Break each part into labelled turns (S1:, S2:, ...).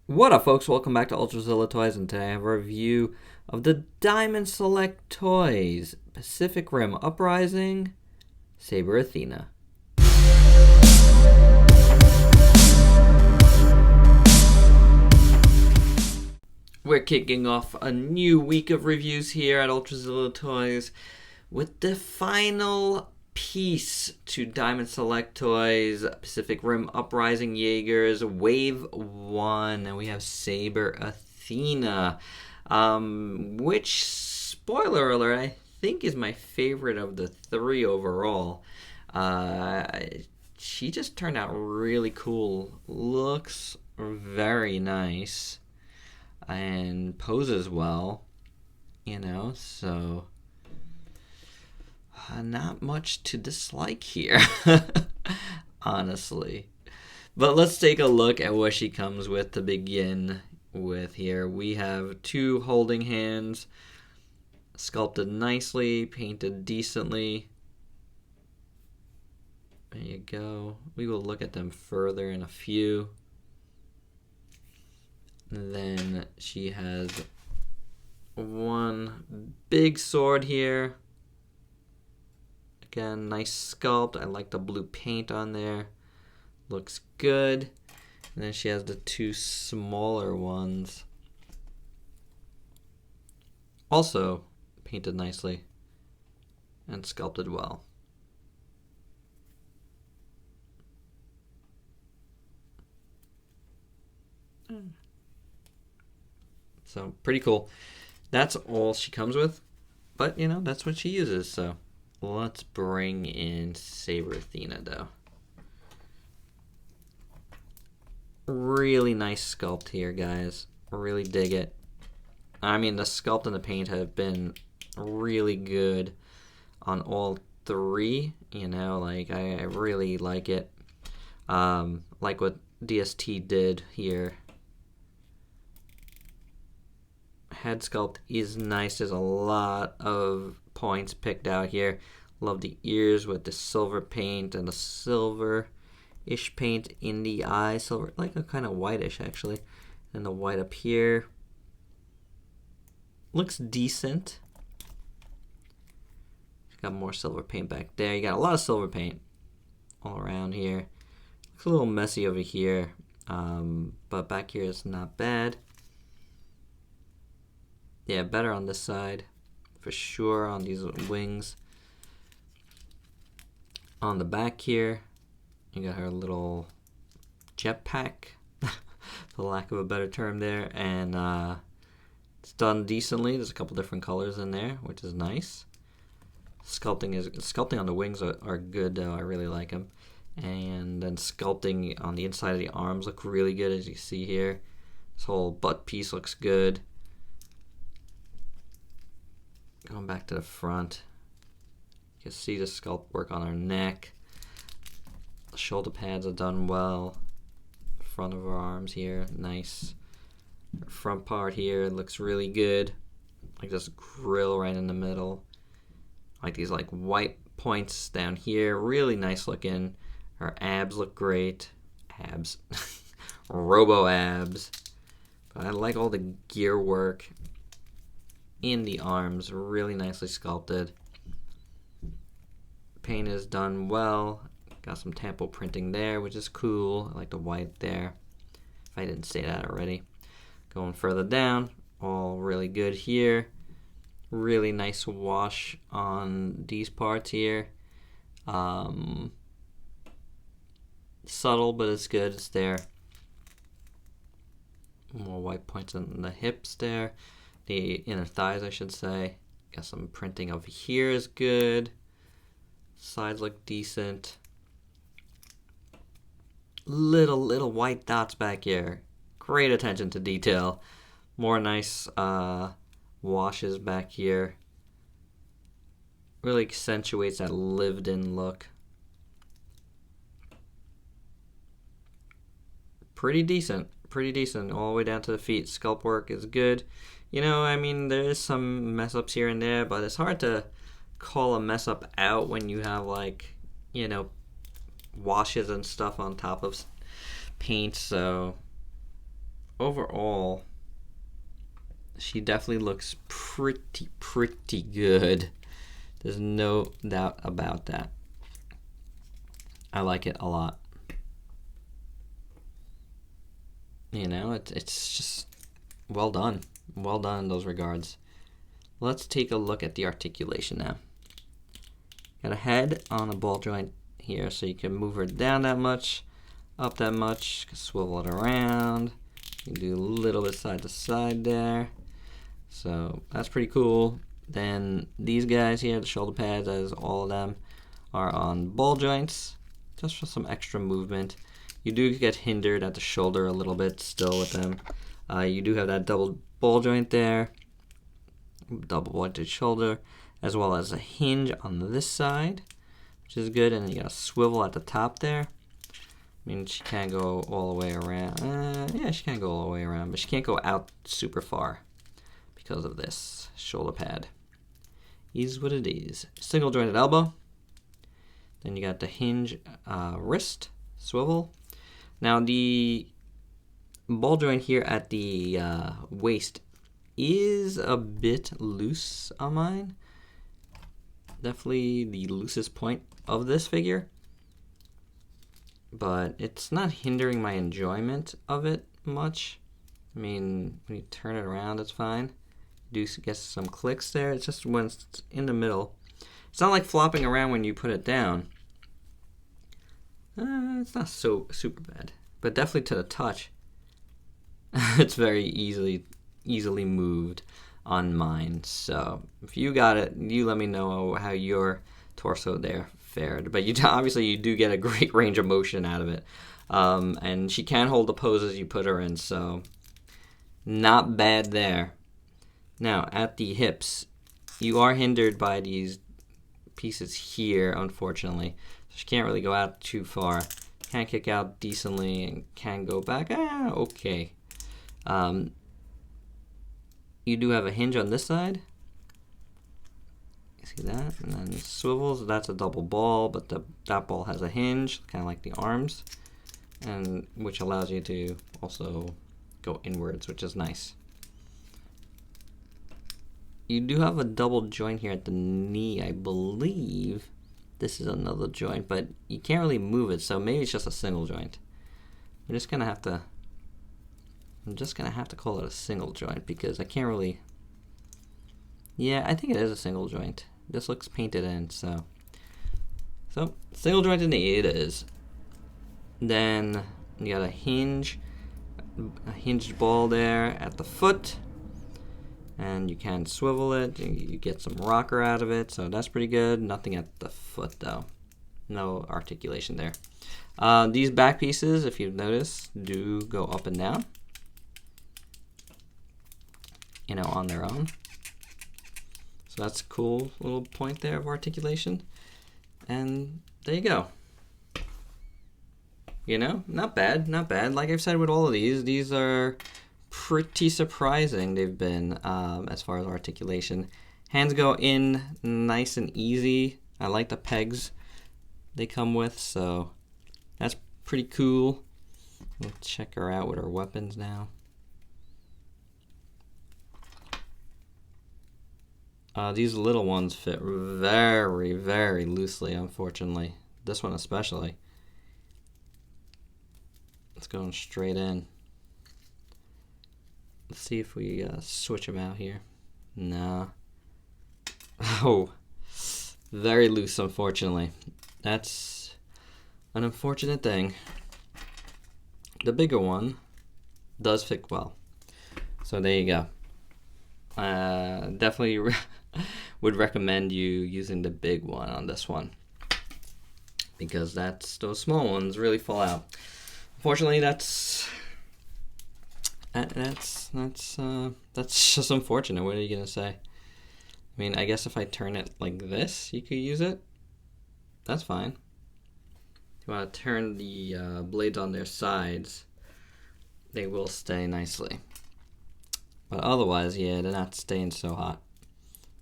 S1: What up, folks? Welcome back to ULTRAZILLA Toys, and today I have a review of the Diamond Select Toys Pacific Rim Uprising Saber Athena. We're kicking off a new week of reviews here at ULTRAZILLA Toys with the final piece to Diamond Select Toys Pacific Rim Uprising Jaegers Wave 1, and we have Saber Athena, which, spoiler alert, I think is my favorite of the three overall. She just turned out really cool, looks very nice, and poses well, so not much to dislike here, honestly. But let's take a look at what she comes with to begin with here. We have two holding hands, sculpted nicely, painted decently. There you go. We will look at them further in a few. And then she has one big sword here. Again, nice sculpt. I like the blue paint on there. Looks good. And then she has the two smaller ones. Also painted nicely and sculpted well. So pretty cool. That's all she comes with. But, that's what she uses, so. Let's bring in Saber Athena, though. Really nice sculpt here, guys. Really dig it. I mean, the sculpt and the paint have been really good on all three. I really like it. Like what DST did here. Head sculpt is nice. There's a lot of points picked out here. Love the ears with the silver paint and the silver-ish paint in the eye. Silver, like a kind of whitish, actually. And the white up here. Looks decent. Got more silver paint back there. You got a lot of silver paint all around here. Looks a little messy over here. But back here it's not bad. Yeah, better on this side, for sure, on these wings. On the back here, you got her little jetpack, for lack of a better term there, and it's done decently. There's a couple different colors in there, which is nice. Sculpting on the wings are good, though. I really like them. And then sculpting on the inside of the arms look really good, as you see here. This whole butt piece looks good. Going back to the front, you can see the sculpt work on her neck. The shoulder pads are done well. Front of her arms here, nice. Her front part here looks really good. Like this grill right in the middle. Like these white points down here, really nice looking. Her abs look great. Abs. Robo abs. But I like all the gear work in the arms, really nicely sculpted. Paint is done well. Got some tampo printing there, which is cool. I like the white there, if I didn't say that already. Going further down, all really good here. Really nice wash on these parts here. Subtle, but it's good. It's there. More white points on the hips there. The inner thighs, I should say. Got some printing over here is good. Sides look decent. Little white dots back here. Great attention to detail. More nice washes back here. Really accentuates that lived-in look. Pretty decent all the way down to the feet. Sculpt work is good. There is some mess ups here and there, but it's hard to call a mess up out when you have washes and stuff on top of paint. So overall, she definitely looks pretty good. There's no doubt about that. I like it a lot. You know, it's just well done. Well done in those regards. Let's take a look at the articulation now. Got a head on a ball joint here, so you can move her down that much, up that much, swivel it around. You can do a little bit side to side there. So that's pretty cool. Then these guys here, the shoulder pads, as all of them are on ball joints, just for some extra movement. You do get hindered at the shoulder a little bit still with them. You do have that double ball joint there, double jointed shoulder, as well as a hinge on this side, which is good. And then you got a swivel at the top there. I mean, she can't go all the way around. Yeah, she can go all the way around, but she can't go out super far because of this shoulder pad. Is what it is. Single jointed elbow. Then you got the hinge wrist swivel. Now the ball joint here at the waist is a bit loose on mine. Definitely the loosest point of this figure, but it's not hindering my enjoyment of it much. I mean, when you turn it around, it's fine. You do get some clicks there. It's just when it's in the middle. It's not like flopping around when you put it down. It's not so super bad, but definitely to the touch, it's very easily moved on mine. So if you got it, you let me know how your torso there fared. But obviously you do get a great range of motion out of it, and she can hold the poses you put her in, so not bad there. Now at the hips, you are hindered by these pieces here, unfortunately. She can't really go out too far. Can't kick out decently and can go back. Okay. You do have a hinge on this side. You see that? And then swivels. That's a double ball, but that ball has a hinge, kind of like the arms, and which allows you to also go inwards, which is nice. You do have a double joint here at the knee, I believe. This is another joint, but you can't really move it, so maybe it's just a single joint. I'm just gonna have to call it a single joint because I can't really. Yeah, I think it is a single joint. This looks painted in, so single joint in the knee it is. Then you got a hinged ball there at the foot. And you can swivel it, you get some rocker out of it, so that's pretty good. Nothing at the foot though. No articulation there. These back pieces, if you've noticed, do go up and down, you know, on their own. So that's a cool little point there of articulation. And there you go. You know, not bad, not bad. Like I've said with all of these are pretty surprising they've been as far as articulation. Hands go in nice and easy. I like the pegs they come with, so that's pretty cool. We'll check her out with her weapons now. These little ones fit very, very loosely, unfortunately. This one especially. It's going straight in. Let's see if we switch them out here. No. Oh, very loose, unfortunately. That's an unfortunate thing. The bigger one does fit well. So there you go. Definitely would recommend you using the big one on this one, because those small ones really fall out. Unfortunately, that's just unfortunate. What are you gonna say? I mean, I guess if I turn it like this, you could use it. That's fine. If you want to turn the blades on their sides, they will stay nicely. But otherwise, yeah, they're not staying so hot.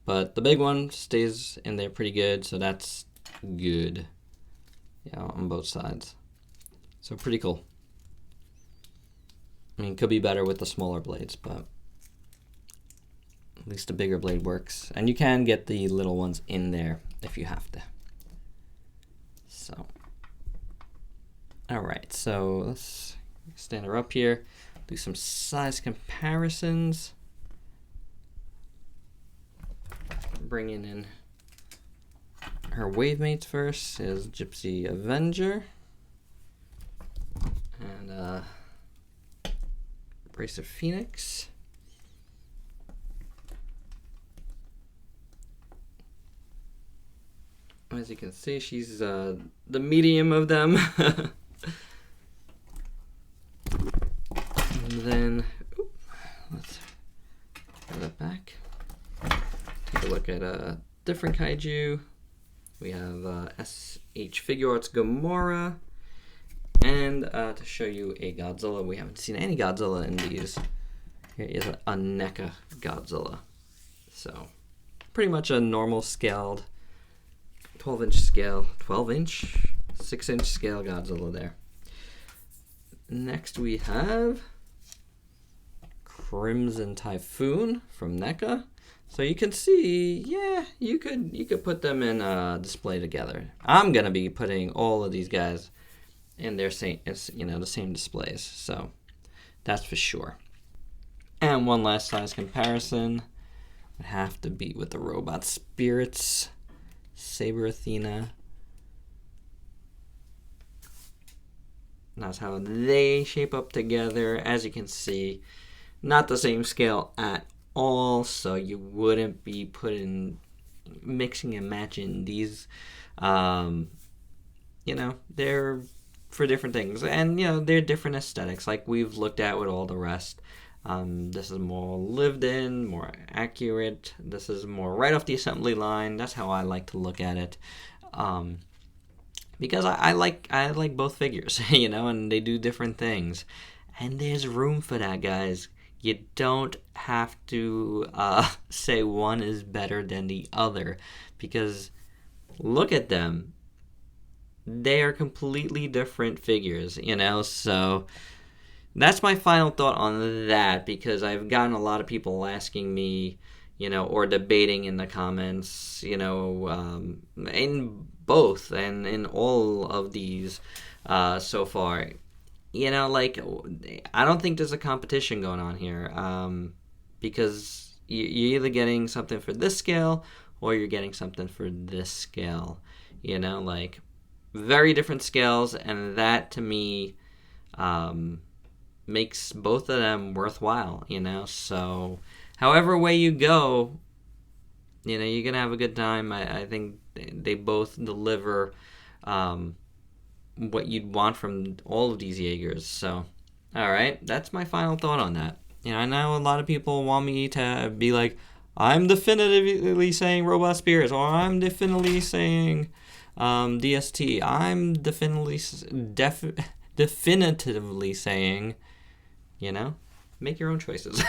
S1: But the big one stays in there pretty good, so that's good. Yeah, on both sides. So pretty cool. I mean, could be better with the smaller blades, but at least a bigger blade works. And you can get the little ones in there if you have to. So, all right, so let's stand her up here, do some size comparisons. Bringing in her wave mates first is Gypsy Avenger and Bracer Phoenix. As you can see, she's the medium of them. And then, let's put that back. Take a look at a different kaiju. We have SH Figure Arts Gamora. And to show you a Godzilla, we haven't seen any Godzilla in these. Here is a NECA Godzilla. So, pretty much a normal scaled 12-inch scale, 12-inch, 6-inch scale Godzilla there. Next we have Crimson Typhoon from NECA. So you can see, yeah, you could put them in a display together. I'm gonna be putting all of these guys in their same, the same displays. So that's for sure. And one last size comparison would have to be with the Robot Spirits Saber Athena. That's how they shape up together. As you can see, not the same scale at all, so you wouldn't be mixing and matching these. They're for different things, and they're different aesthetics, like we've looked at with all the rest. This is more lived in, more accurate. This is more right off the assembly line. That's how I like to look at it. Because I like both figures, and they do different things. And there's room for that, guys. You don't have to say one is better than the other, because look at them. They are completely different figures, so that's my final thought on that, because I've gotten a lot of people asking me, or debating in the comments, in both and in all of these so far. I don't think there's a competition going on here, because you're either getting something for this scale or you're getting something for this scale, very different scales, and that to me makes both of them worthwhile, so however way you go, you're gonna have a good time. I think they both deliver what you'd want from all of these Jaegers. So alright, that's my final thought on that. I know a lot of people want me to be like, I'm definitively saying Robot Spirits, or I'm definitively saying DST. I'm definitively saying, make your own choices.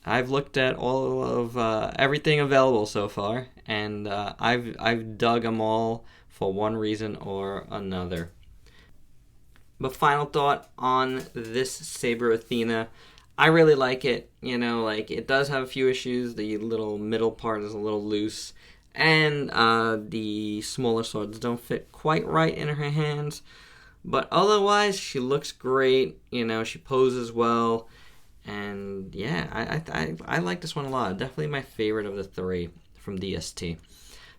S1: I've looked at all of everything available so far, and I've dug them all for one reason or another. But final thought on this Saber Athena, I really like it. It does have a few issues. The little middle part is a little loose, and the smaller swords don't fit quite right in her hands. But otherwise, she looks great. She poses well. And yeah, I like this one a lot. Definitely my favorite of the three from DST.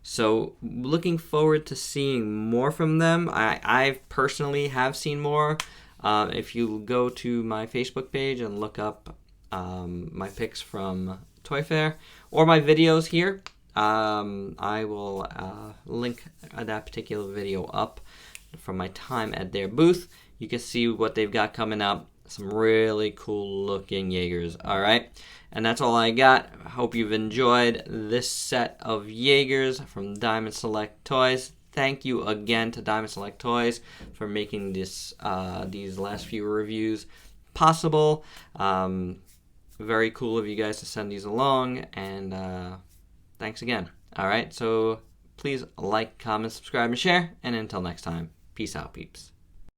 S1: So looking forward to seeing more from them. I personally have seen more. If you go to my Facebook page and look up my picks from Toy Fair or my videos here, I will link that particular video up from my time at their booth. You can see what they've got coming up. Some really cool looking Jaegers. Alright, and that's all I got. Hope you've enjoyed this set of Jaegers from Diamond Select Toys. Thank you again to Diamond Select Toys for making these last few reviews possible. Very cool of you guys to send these along, and thanks again. Alright, so please like, comment, subscribe, and share, and until next time, peace out, peeps.